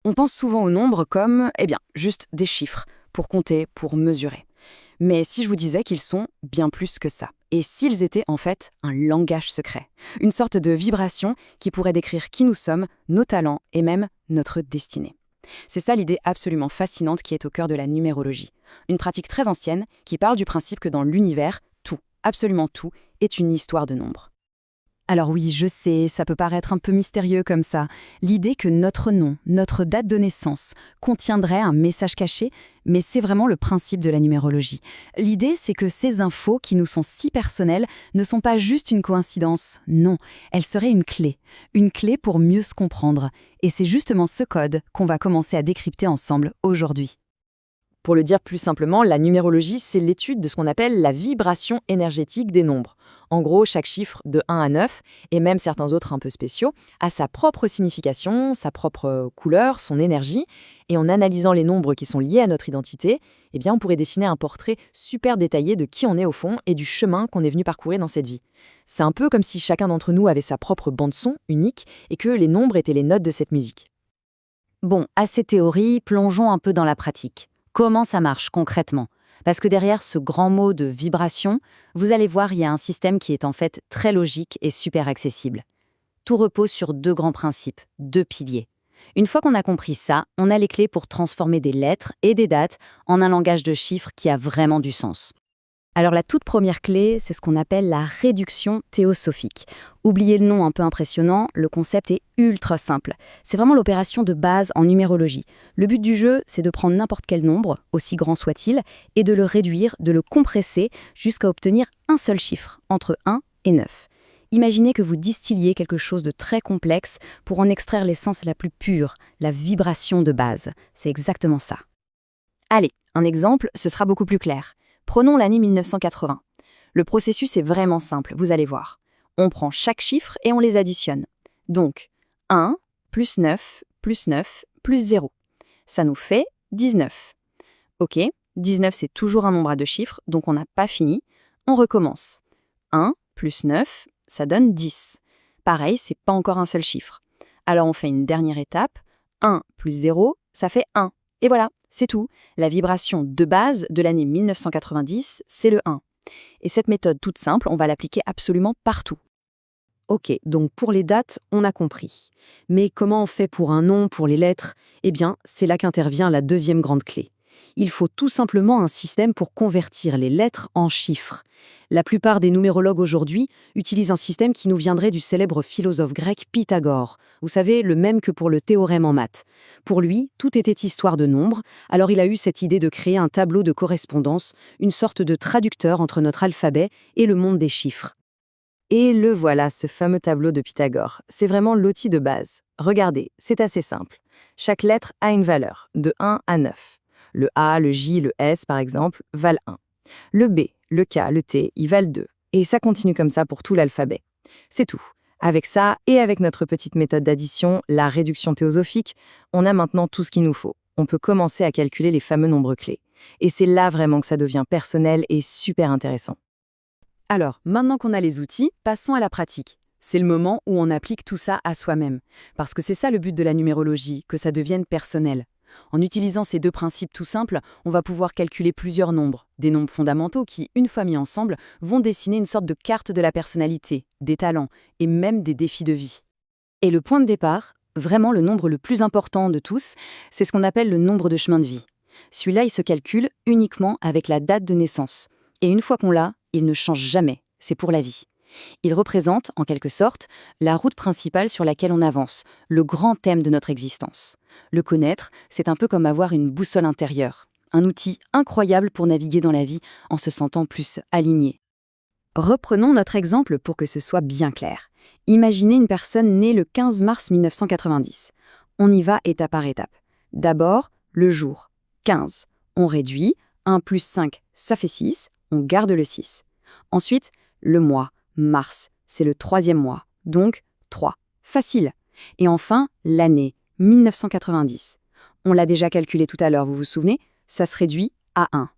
On pense souvent au nombre comme, juste des chiffres, pour compter, pour mesurer. Mais si je vous disais qu'ils sont bien plus que ça, et s'ils étaient en fait un langage secret, une sorte de vibration qui pourrait décrire qui nous sommes, nos talents et même notre destinée. C'est ça l'idée absolument fascinante qui est au cœur de la numérologie. Une pratique très ancienne qui parle du principe que dans l'univers, tout, absolument tout, est une histoire de nombres. Alors oui, je sais, ça peut paraître un peu mystérieux comme ça. L'idée que notre nom, notre date de naissance, contiendrait un message caché, mais c'est vraiment le principe de la numérologie. L'idée, c'est que ces infos qui nous sont si personnelles ne sont pas juste une coïncidence, non, elles seraient une clé pour mieux se comprendre. Et c'est justement ce code qu'on va commencer à décrypter ensemble aujourd'hui. Pour le dire plus simplement, la numérologie, c'est l'étude de ce qu'on appelle la vibration énergétique des nombres. En gros, chaque chiffre de 1 à 9, et même certains autres un peu spéciaux, a sa propre signification, sa propre couleur, son énergie. Et en analysant les nombres qui sont liés à notre identité, on pourrait dessiner un portrait super détaillé de qui on est au fond et du chemin qu'on est venu parcourir dans cette vie. C'est un peu comme si chacun d'entre nous avait sa propre bande-son unique et que les nombres étaient les notes de cette musique. Bon, à ces théories, plongeons un peu dans la pratique. Comment ça marche concrètement? Parce que derrière ce grand mot de vibration, vous allez voir, il y a un système qui est en fait très logique et super accessible. Tout repose sur deux grands principes, deux piliers. Une fois qu'on a compris ça, on a les clés pour transformer des lettres et des dates en un langage de chiffres qui a vraiment du sens. Alors la toute première clé, c'est ce qu'on appelle la réduction théosophique. Oubliez le nom un peu impressionnant, le concept est ultra simple. C'est vraiment l'opération de base en numérologie. Le but du jeu, c'est de prendre n'importe quel nombre, aussi grand soit-il, et de le réduire, de le compresser jusqu'à obtenir un seul chiffre, entre 1 et 9. Imaginez que vous distilliez quelque chose de très complexe pour en extraire l'essence la plus pure, la vibration de base. C'est exactement ça. Allez, un exemple, ce sera beaucoup plus clair. Prenons l'année 1980. Le processus est vraiment simple, vous allez voir. On prend chaque chiffre et on les additionne. Donc, 1 plus 9 plus 9 plus 0. Ça nous fait 19. Ok, 19 c'est toujours un nombre à deux chiffres, donc on n'a pas fini. On recommence. 1 plus 9, ça donne 10. Pareil, c'est pas encore un seul chiffre. Alors on fait une dernière étape. 1 plus 0, ça fait 1. Et voilà, c'est tout. La vibration de base de l'année 1990, c'est le 1. Et cette méthode toute simple, on va l'appliquer absolument partout. Ok, donc pour les dates, on a compris. Mais comment on fait pour un nom, pour les lettres? C'est là qu'intervient la deuxième grande clé. Il faut tout simplement un système pour convertir les lettres en chiffres. La plupart des numérologues aujourd'hui utilisent un système qui nous viendrait du célèbre philosophe grec Pythagore. Vous savez, le même que pour le théorème en maths. Pour lui, tout était histoire de nombres, alors il a eu cette idée de créer un tableau de correspondance, une sorte de traducteur entre notre alphabet et le monde des chiffres. Et le voilà, ce fameux tableau de Pythagore. C'est vraiment l'outil de base. Regardez, c'est assez simple. Chaque lettre a une valeur, de 1 à 9. Le A, le J, le S, par exemple, valent 1. Le B, le K, le T, ils valent 2. Et ça continue comme ça pour tout l'alphabet. C'est tout. Avec ça, et avec notre petite méthode d'addition, la réduction théosophique, on a maintenant tout ce qu'il nous faut. On peut commencer à calculer les fameux nombres clés. Et c'est là vraiment que ça devient personnel et super intéressant. Alors, maintenant qu'on a les outils, passons à la pratique. C'est le moment où on applique tout ça à soi-même. Parce que c'est ça le but de la numérologie, que ça devienne personnel. En utilisant ces deux principes tout simples, on va pouvoir calculer plusieurs nombres, des nombres fondamentaux qui, une fois mis ensemble, vont dessiner une sorte de carte de la personnalité, des talents et même des défis de vie. Et le point de départ, vraiment le nombre le plus important de tous, c'est ce qu'on appelle le nombre de chemin de vie. Celui-là, il se calcule uniquement avec la date de naissance. Et une fois qu'on l'a, il ne change jamais, c'est pour la vie. Il représente, en quelque sorte, la route principale sur laquelle on avance, le grand thème de notre existence. Le connaître, c'est un peu comme avoir une boussole intérieure, un outil incroyable pour naviguer dans la vie en se sentant plus aligné. Reprenons notre exemple pour que ce soit bien clair. Imaginez une personne née le 15 mars 1990. On y va étape par étape. D'abord, le jour, 15. On réduit, 1 plus 5, ça fait 6, on garde le 6. Ensuite, le mois, mars, c'est le troisième mois, donc 3. Facile. Et enfin, l'année, 1990. On l'a déjà calculé tout à l'heure, vous vous souvenez? Ça se réduit à 1.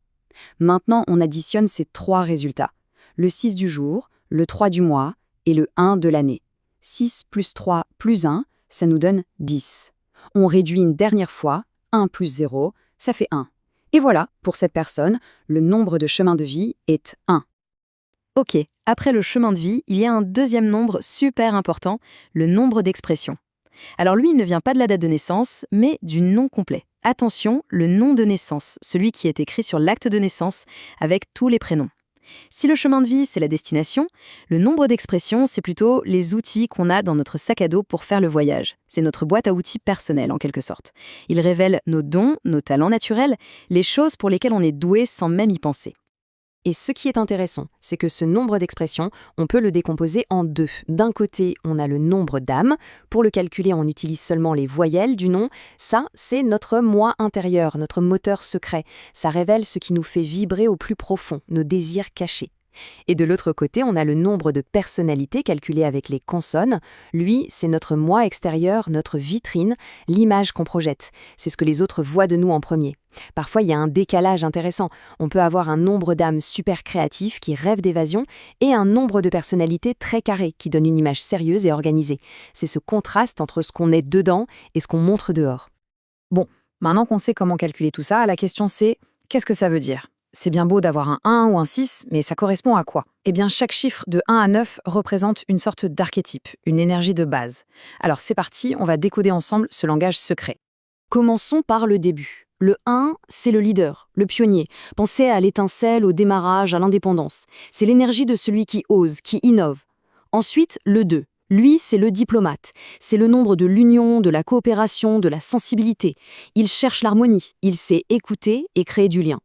Maintenant, on additionne ces trois résultats. Le 6 du jour, le 3 du mois et le 1 de l'année. 6 plus 3 plus 1, ça nous donne 10. On réduit une dernière fois, 1 plus 0, ça fait 1. Et voilà, pour cette personne, le nombre de chemins de vie est 1. Ok, après le chemin de vie, il y a un deuxième nombre super important, le nombre d'expressions. Alors lui, il ne vient pas de la date de naissance, mais du nom complet. Attention, le nom de naissance, celui qui est écrit sur l'acte de naissance, avec tous les prénoms. Si le chemin de vie, c'est la destination, le nombre d'expressions, c'est plutôt les outils qu'on a dans notre sac à dos pour faire le voyage. C'est notre boîte à outils personnelle, en quelque sorte. Il révèle nos dons, nos talents naturels, les choses pour lesquelles on est doué sans même y penser. Et ce qui est intéressant, c'est que ce nombre d'expressions, on peut le décomposer en deux. D'un côté, on a le nombre d'âmes. Pour le calculer, on utilise seulement les voyelles du nom. Ça, c'est notre moi intérieur, notre moteur secret. Ça révèle ce qui nous fait vibrer au plus profond, nos désirs cachés. Et de l'autre côté, on a le nombre de personnalités calculé avec les consonnes. Lui, c'est notre moi extérieur, notre vitrine, l'image qu'on projette. C'est ce que les autres voient de nous en premier. Parfois, il y a un décalage intéressant. On peut avoir un nombre d'âmes super créatifs qui rêvent d'évasion et un nombre de personnalités très carré qui donne une image sérieuse et organisée. C'est ce contraste entre ce qu'on est dedans et ce qu'on montre dehors. Bon, maintenant qu'on sait comment calculer tout ça, la question c'est, qu'est-ce que ça veut dire ? C'est bien beau d'avoir un 1 ou un 6, mais ça correspond à quoi? Eh bien, chaque chiffre de 1 à 9 représente une sorte d'archétype, une énergie de base. Alors c'est parti, on va décoder ensemble ce langage secret. Commençons par le début. Le 1, c'est le leader, le pionnier. Pensez à l'étincelle, au démarrage, à l'indépendance. C'est l'énergie de celui qui ose, qui innove. Ensuite, le 2. Lui, c'est le diplomate. C'est le nombre de l'union, de la coopération, de la sensibilité. Il cherche l'harmonie, il sait écouter et créer du lien.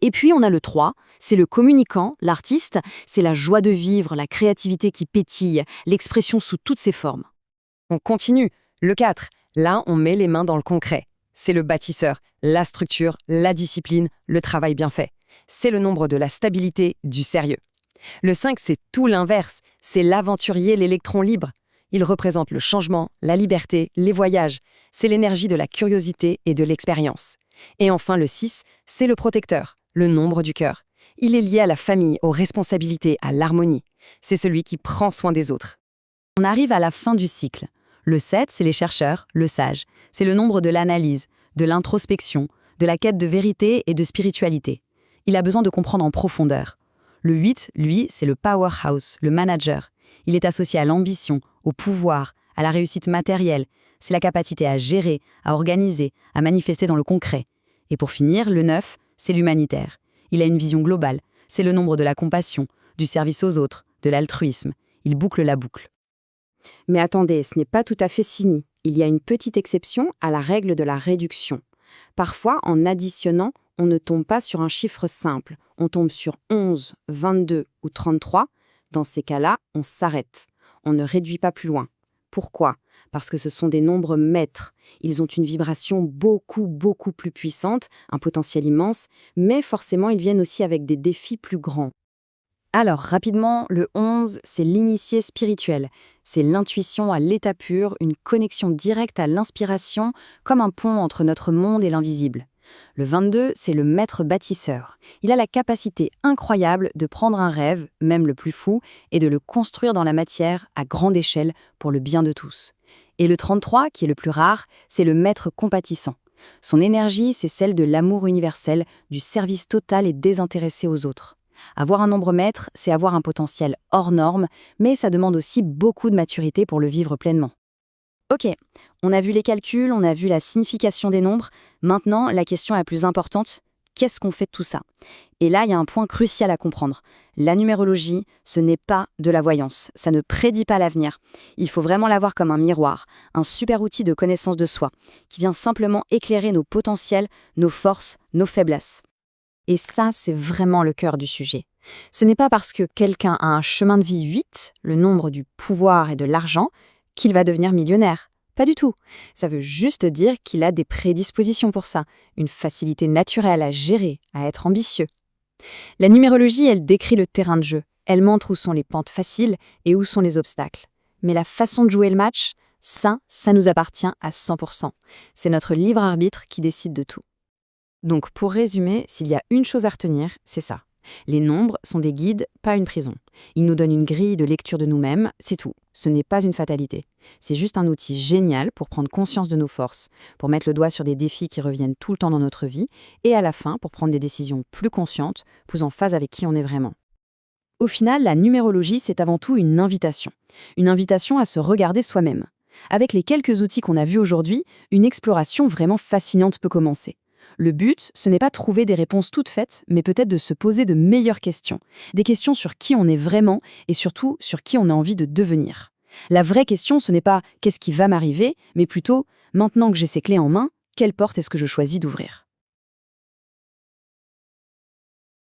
Et puis on a le 3, c'est le communicant, l'artiste, c'est la joie de vivre, la créativité qui pétille, l'expression sous toutes ses formes. On continue. Le 4, là on met les mains dans le concret. C'est le bâtisseur, la structure, la discipline, le travail bien fait. C'est le nombre de la stabilité, du sérieux. Le 5, c'est tout l'inverse, c'est l'aventurier, l'électron libre. Il représente le changement, la liberté, les voyages. C'est l'énergie de la curiosité et de l'expérience. Et enfin, le 6, c'est le protecteur, le nombre du cœur. Il est lié à la famille, aux responsabilités, à l'harmonie. C'est celui qui prend soin des autres. On arrive à la fin du cycle. Le 7, c'est les chercheurs, le sage. C'est le nombre de l'analyse, de l'introspection, de la quête de vérité et de spiritualité. Il a besoin de comprendre en profondeur. Le 8, lui, c'est le powerhouse, le manager. Il est associé à l'ambition, au pouvoir, à la réussite matérielle. C'est la capacité à gérer, à organiser, à manifester dans le concret. Et pour finir, le 9, c'est l'humanitaire. Il a une vision globale. C'est le nombre de la compassion, du service aux autres, de l'altruisme. Il boucle la boucle. Mais attendez, ce n'est pas tout à fait fini. Il y a une petite exception à la règle de la réduction. Parfois, en additionnant, on ne tombe pas sur un chiffre simple. On tombe sur 11, 22 ou 33. Dans ces cas-là, on s'arrête. On ne réduit pas plus loin. Pourquoi ? Parce que ce sont des nombres maîtres. Ils ont une vibration beaucoup plus puissante, un potentiel immense, mais forcément ils viennent aussi avec des défis plus grands. Alors, rapidement, le 11, c'est l'initié spirituel. C'est l'intuition à l'état pur, une connexion directe à l'inspiration, comme un pont entre notre monde et l'invisible. Le 22, c'est le maître bâtisseur. Il a la capacité incroyable de prendre un rêve, même le plus fou, et de le construire dans la matière à grande échelle pour le bien de tous. Et le 33, qui est le plus rare, c'est le maître compatissant. Son énergie, c'est celle de l'amour universel, du service total et désintéressé aux autres. Avoir un nombre maître, c'est avoir un potentiel hors norme, mais ça demande aussi beaucoup de maturité pour le vivre pleinement. Ok, on a vu les calculs, on a vu la signification des nombres. Maintenant, la question la plus importante, qu'est-ce qu'on fait de tout ça ? Et là, il y a un point crucial à comprendre. La numérologie, ce n'est pas de la voyance. Ça ne prédit pas l'avenir. Il faut vraiment la voir comme un miroir, un super outil de connaissance de soi, qui vient simplement éclairer nos potentiels, nos forces, nos faiblesses. Et ça, c'est vraiment le cœur du sujet. Ce n'est pas parce que quelqu'un a un chemin de vie 8, le nombre du pouvoir et de l'argent, qu'il va devenir millionnaire. Pas du tout. Ça veut juste dire qu'il a des prédispositions pour ça, une facilité naturelle à gérer, à être ambitieux. La numérologie, elle décrit le terrain de jeu. Elle montre où sont les pentes faciles et où sont les obstacles. Mais la façon de jouer le match, ça nous appartient à 100%. C'est notre libre arbitre qui décide de tout. Donc pour résumer, s'il y a une chose à retenir, c'est ça. Les nombres sont des guides, pas une prison. Ils nous donnent une grille de lecture de nous-mêmes, c'est tout. Ce n'est pas une fatalité. C'est juste un outil génial pour prendre conscience de nos forces, pour mettre le doigt sur des défis qui reviennent tout le temps dans notre vie, et à la fin, pour prendre des décisions plus conscientes, plus en phase avec qui on est vraiment. Au final, la numérologie, c'est avant tout une invitation. Une invitation à se regarder soi-même. Avec les quelques outils qu'on a vus aujourd'hui, une exploration vraiment fascinante peut commencer. Le but, ce n'est pas trouver des réponses toutes faites, mais peut-être de se poser de meilleures questions. Des questions sur qui on est vraiment et surtout sur qui on a envie de devenir. La vraie question, ce n'est pas « qu'est-ce qui va m'arriver ?», mais plutôt « maintenant que j'ai ces clés en main, quelle porte est-ce que je choisis d'ouvrir ?»